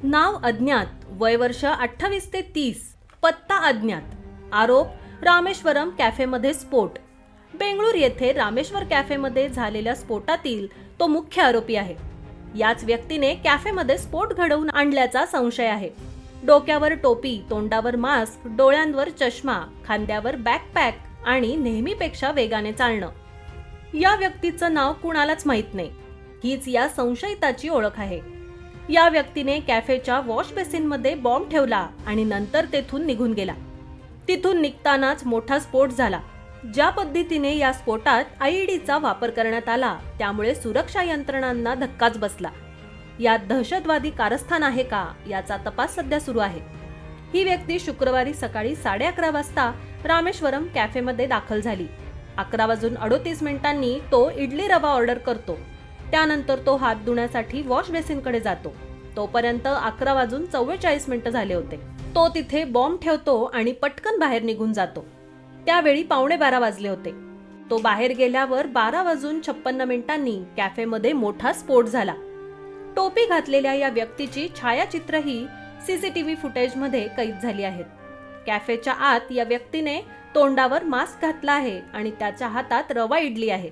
नाव अज्ञात, वय वर्ष 28 ते 30, पत्ता अज्ञात. आरोप रामेश्वरम कॅफेमध्ये स्फोट. बेंगळूर येथे रामेश्वर कॅफेमध्ये झालेल्या स्फोटातील तो मुख्य आरोपी आहे. याच व्यक्तीने कॅफेमध्ये स्फोट घडवून आणल्याचा संशय आहे. डोक्यावर टोपी, तोंडावर मास्क, डोळ्यांवर चष्मा, खांद्यावर बॅकपॅक आणि नेहमीपेक्षा वेगाने चालणं. या व्यक्तीचं नाव कुणालाच माहित नाही. हीच या संशयिताची ओळख आहे. या व्यक्तीने कॅफेच्या वॉश बेसिनमध्ये बॉम्ब ठेवला आणि नंतर तेथून निघून गेला. तिथून निघतानाच मोठा स्फोट झाला. ज्या पद्धतीने या स्फोटात आयईडीचा वापर करण्यात आला त्यामुळे सुरक्षा यंत्रणांना धक्काच बसला. यात दहशतवादी कारस्थान आहे का याचा तपास सध्या सुरू आहे. ही व्यक्ती शुक्रवारी सकाळी 11:30 वाजता रामेश्वरम कॅफेमध्ये दाखल झाली. 11:38 तो इडली रवा ऑर्डर करतो. त्यानंतर तो हात धुण्यासाठी वॉश बेसिनकडे जातो. तोपर्यंत 11:44 झाले होते. तो तिथे बॉम्ब ठेवतो आणि पटकन बाहेर निघून जातो. त्यावेळी 11:15 वाजले होते. तो बाहेर गेल्यावर 12:56 कॅफेमध्ये मोठा स्फोट झाला. टोपी घातलेल्या या व्यक्तीची छायाचित्रही सीसीटीव्ही फुटेजमध्ये कैद झाली आहेत. कॅफेच्या आत या व्यक्तीने तोंडावर मास्क घातला आहे आणि त्याच्या हातात रवा इडली आहे.